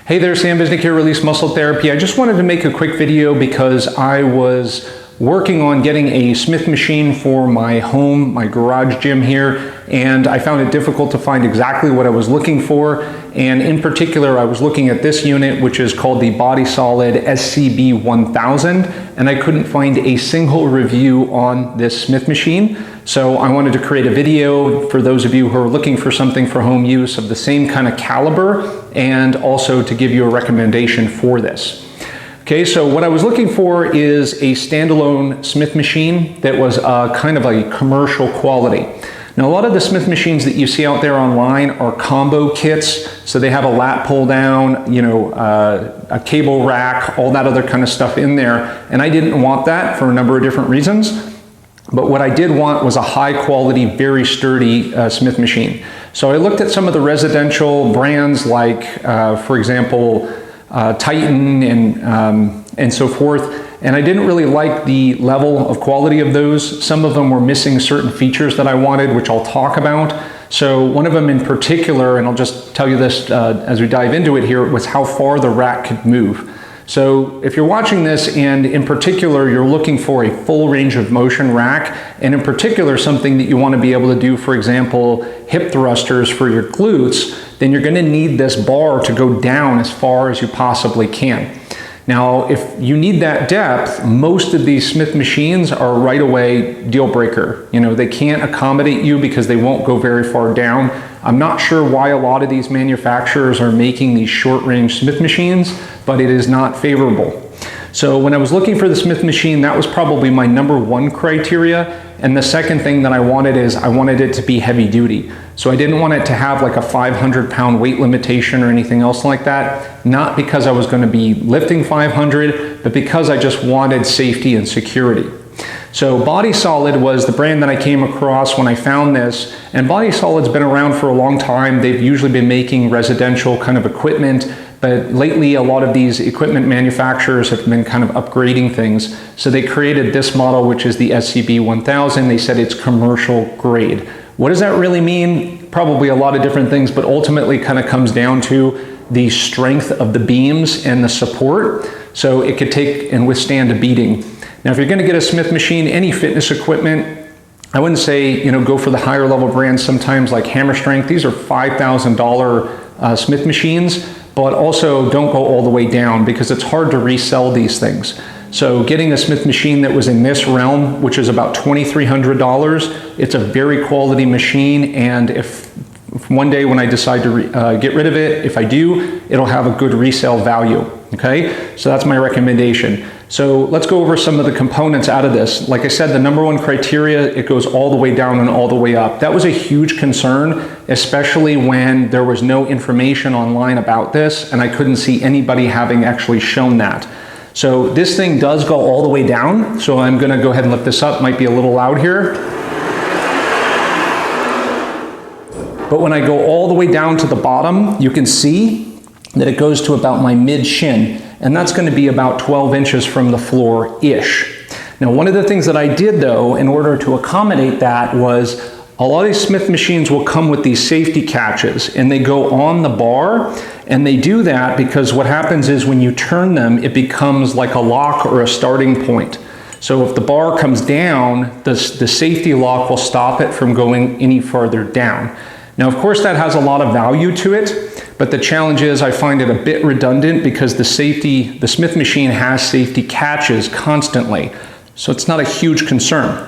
Hey there, Sam Visnick here, Release Muscle Therapy. I just wanted to make a quick video because I was working on getting a Smith machine for my home, my garage gym here, and I found it difficult to find exactly what I was looking for. And in particular, I was looking at this unit, which is called the Body Solid SCB 1000, and I couldn't find a single review on this Smith machine. So I wanted to create a video for those of you who are looking for something for home use of the same kind of caliber, and also to give you a recommendation for this. Okay, so what I was looking for is a standalone Smith machine that was kind of a commercial quality. Now, a lot of the Smith machines that you see out there online are combo kits, so they have a lat pull down, a cable rack, all that other kind of stuff in there, and I didn't want that for a number of different reasons. But what I did want was a high quality, very sturdy Smith machine. So I looked at some of the residential brands like, for example, Titan and so forth, and I didn't really like the level of quality of those. Some of them were missing certain features that I wanted, which I'll talk about. So one of them in particular, and I'll just tell you this as we dive into it here, was how far the rack could move. So if you're watching this and in particular you're looking for a full range of motion rack, and in particular something that you want to be able to do, for example, hip thrusters for your glutes, then you're going to need this bar to go down as far as you possibly can. Now, if you need that depth, most of these Smith machines are right away deal breaker. They can't accommodate you because they won't go very far down. I'm not sure why a lot of these manufacturers are making these short range Smith machines, but it is not favorable. So when I was looking for the Smith machine, that was probably my #1 criteria. And the second thing that I wanted is I wanted it to be heavy duty. So I didn't want it to have like a 500-pound weight limitation or anything else like that. Not because I was going to be lifting 500, but because I just wanted safety and security. So Body Solid was the brand that I came across when I found this, and Body Solid's been around for a long time. They've usually been making residential kind of equipment, but lately a lot of these equipment manufacturers have been kind of upgrading things. So they created this model, which is the SCB 1000. They said it's commercial grade. What does that really mean? Probably a lot of different things, but ultimately kind of comes down to the strength of the beams and the support. So it could take and withstand a beating. Now, if you're going to get a Smith machine, any fitness equipment, I wouldn't say, go for the higher level brands sometimes like Hammer Strength. These are $5,000 Smith machines, but also don't go all the way down because it's hard to resell these things. So getting a Smith machine that was in this realm, which is about $2,300, it's a very quality machine, and if one day when I decide to get rid of it, if I do, it'll have a good resale value, okay? So that's my recommendation. So let's go over some of the components out of this. Like I said, the #1 criteria, it goes all the way down and all the way up. That was a huge concern, especially when there was no information online about this, and I couldn't see anybody having actually shown that. So this thing does go all the way down, so I'm gonna go ahead and lift this up. Might be a little loud here. But when I go all the way down to the bottom, you can see that it goes to about my mid-shin, and that's going to be about 12 inches from the floor-ish. Now, one of the things that I did, though, in order to accommodate that was a lot of these Smith machines will come with these safety catches, and they go on the bar, and they do that because what happens is when you turn them, it becomes like a lock or a starting point. So if the bar comes down, the safety lock will stop it from going any farther down. Now, of course, that has a lot of value to it, but the challenge is I find it a bit redundant because the Smith machine has safety catches constantly. So it's not a huge concern.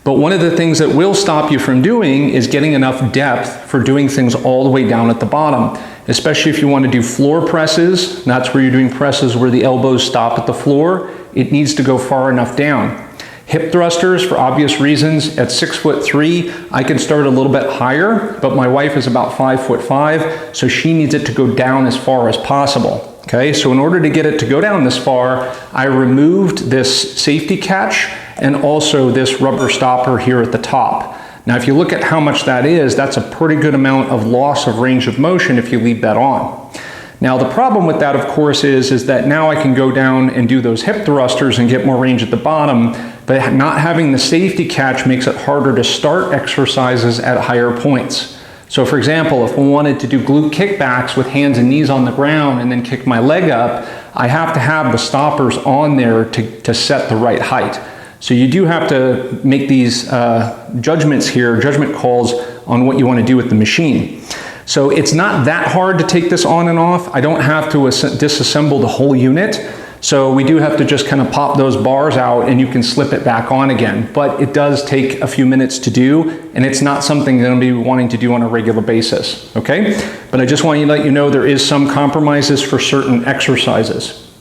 But one of the things that will stop you from doing is getting enough depth for doing things all the way down at the bottom, especially if you want to do floor presses. That's where you're doing presses where the elbows stop at the floor. It needs to go far enough down. Hip thrusters, for obvious reasons, at 6'3", I can start a little bit higher, but my wife is about 5'5", so she needs it to go down as far as possible. Okay, so in order to get it to go down this far, I removed this safety catch and also this rubber stopper here at the top. Now, if you look at how much that is, that's a pretty good amount of loss of range of motion if you leave that on. Now, the problem with that, of course, is that now I can go down and do those hip thrusters and get more range at the bottom, but not having the safety catch makes it harder to start exercises at higher points. So for example, if I wanted to do glute kickbacks with hands and knees on the ground and then kick my leg up, I have to have the stoppers on there to set the right height. So you do have to make these judgment calls on what you want to do with the machine. So it's not that hard to take this on and off. I don't have to disassemble the whole unit. So we do have to just kind of pop those bars out and you can slip it back on again. But it does take a few minutes to do, and it's not something that I'm going to be wanting to do on a regular basis, okay? But I just want to let you know there is some compromises for certain exercises.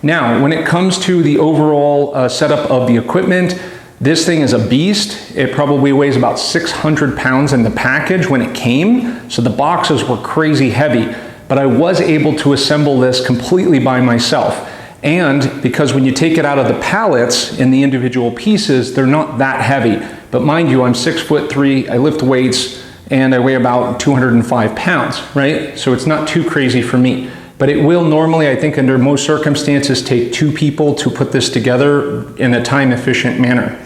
Now, when it comes to the overall setup of the equipment, this thing is a beast. It probably weighs about 600 pounds in the package when it came, so the boxes were crazy heavy. But I was able to assemble this completely by myself. And because when you take it out of the pallets in the individual pieces, they're not that heavy. But mind you, I'm 6'3", I lift weights, and I weigh about 205 pounds, right? So it's not too crazy for me. But it will normally, I think under most circumstances, take 2 people to put this together in a time-efficient manner.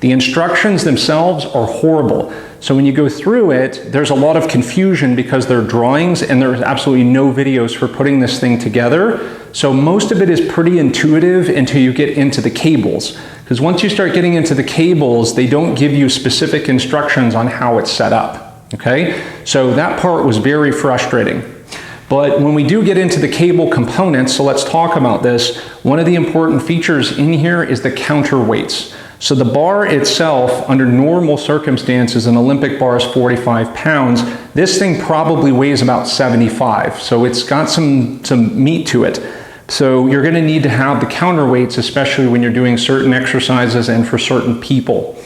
The instructions themselves are horrible. So when you go through it, there's a lot of confusion because they're drawings and there's absolutely no videos for putting this thing together. So most of it is pretty intuitive until you get into the cables. Because once you start getting into the cables, they don't give you specific instructions on how it's set up, okay? So that part was very frustrating. But when we do get into the cable components, so let's talk about this, one of the important features in here is the counterweights. So the bar itself, under normal circumstances, an Olympic bar is 45 pounds. This thing probably weighs about 75, so it's got some meat to it. So you're going to need to have the counterweights, especially when you're doing certain exercises and for certain people.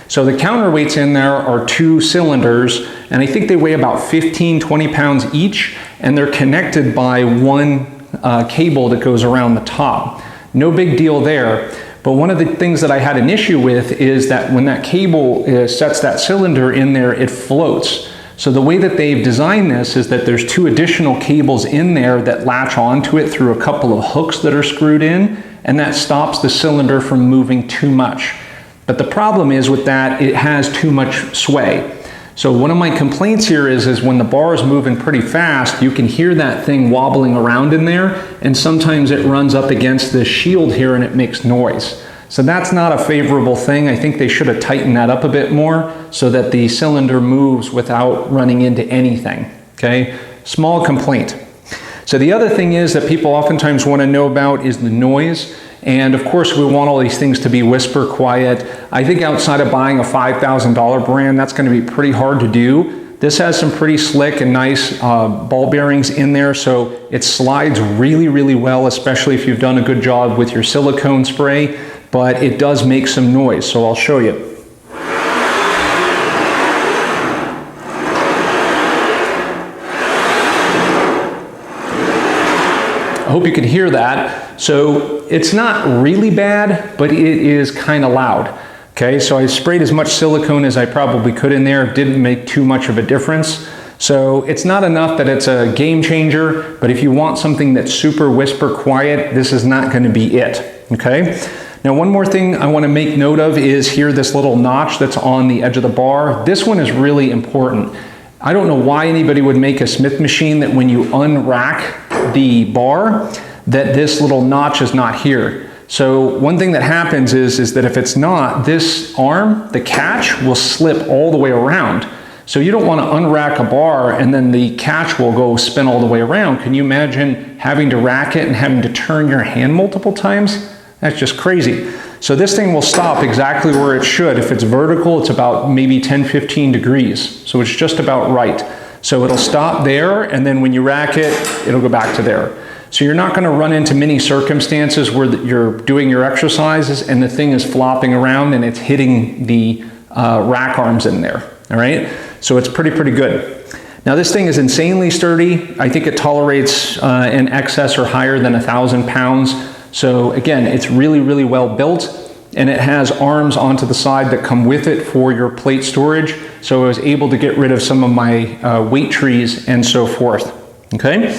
So the counterweights in there are 2 cylinders, and I think they weigh about 15-20 pounds each, and they're connected by one cable that goes around the top. No big deal there. But one of the things that I had an issue with is that when that cable sets that cylinder in there, it floats. So the way that they've designed this is that there's 2 additional cables in there that latch onto it through a couple of hooks that are screwed in, and that stops the cylinder from moving too much. But the problem is with that, it has too much sway. So one of my complaints here is when the bar is moving pretty fast, you can hear that thing wobbling around in there, and sometimes it runs up against this shield here and it makes noise. So that's not a favorable thing. I think they should have tightened that up a bit more so that the cylinder moves without running into anything, okay? Small complaint. So the other thing is that people oftentimes want to know about is the noise. And of course, we want all these things to be whisper quiet. I think outside of buying a $5,000 brand, that's going to be pretty hard to do. This has some pretty slick and nice ball bearings in there, so it slides really, really well, especially if you've done a good job with your silicone spray, but it does make some noise, so I'll show you. I hope you can hear that. So it's not really bad, but it is kind of loud. Okay, so I sprayed as much silicone as I probably could in there. It didn't make too much of a difference. So it's not enough that it's a game changer, but if you want something that's super whisper quiet, this is not going to be it. Okay. Now one more thing I want to make note of is here this little notch that's on the edge of the bar. This one is really important. I don't know why anybody would make a Smith machine that when you unrack the bar, that this little notch is not here. So one thing that happens is that if it's not, this arm, the catch, will slip all the way around. So you don't want to unrack a bar and then the catch will go spin all the way around. Can you imagine having to rack it and having to turn your hand multiple times? That's just crazy. So this thing will stop exactly where it should. If it's vertical, it's about maybe 10-15 degrees. So it's just about right. So it'll stop there, and then when you rack it, it'll go back to there. So you're not going to run into many circumstances where you're doing your exercises and the thing is flopping around and it's hitting the rack arms in there. All right. So it's pretty good. Now this thing is insanely sturdy. I think it tolerates in excess or higher than 1,000 pounds. So again, it's really well built, and it has arms onto the side that come with it for your plate storage. So I was able to get rid of some of my weight trees and so forth. Okay.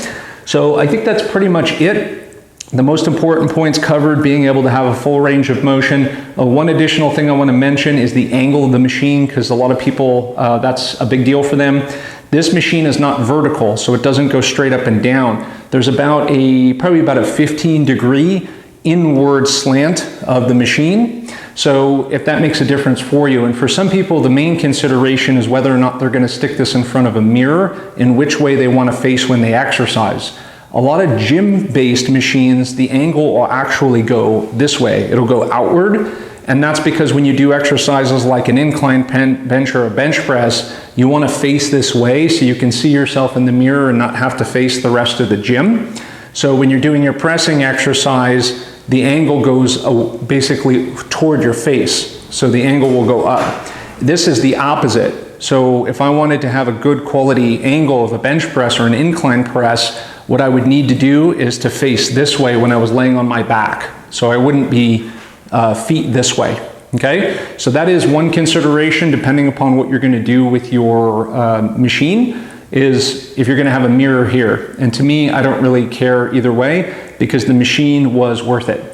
So I think that's pretty much it The most important points covered, being able to have a full range of motion. One additional thing I want to mention is the angle of the machine, because a lot of people, that's a big deal for them. This machine is not vertical, so it doesn't go straight up and down. There's probably about a 15-degree inward slant of the machine. So if that makes a difference for you, and for some people, the main consideration is whether or not they're going to stick this in front of a mirror and which way they want to face when they exercise. A lot of gym-based machines, the angle will actually go this way. It'll go outward, and that's because when you do exercises like an incline bench or a bench press, you want to face this way so you can see yourself in the mirror and not have to face the rest of the gym. So when you're doing your pressing exercise, the angle goes basically toward your face. So the angle will go up. This is the opposite. So if I wanted to have a good quality angle of a bench press or an incline press, what I would need to do is to face this way when I was laying on my back. So I wouldn't be feet this way, okay? So that is one consideration depending upon what you're gonna do with your machine, is if you're gonna have a mirror here. And to me, I don't really care either way because the machine was worth it.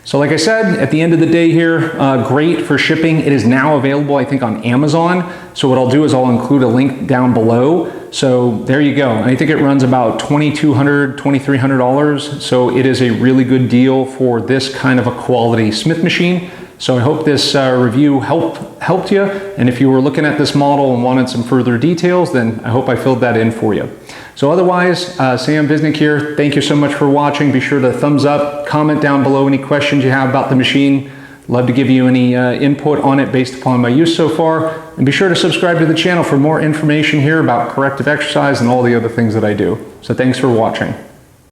So like I said, at the end of the day here, great for shipping. It is now available, I think, on Amazon. So what I'll do is I'll include a link down below. So there you go. I think it runs about $2,200, $2,300. So it is a really good deal for this kind of a quality Smith machine. So I hope this review helped you. And if you were looking at this model and wanted some further details, then I hope I filled that in for you. So otherwise, Sam Visnick here. Thank you so much for watching. Be sure to thumbs up, comment down below any questions you have about the machine. Love to give you any input on it based upon my use so far. And be sure to subscribe to the channel for more information here about corrective exercise and all the other things that I do. So thanks for watching.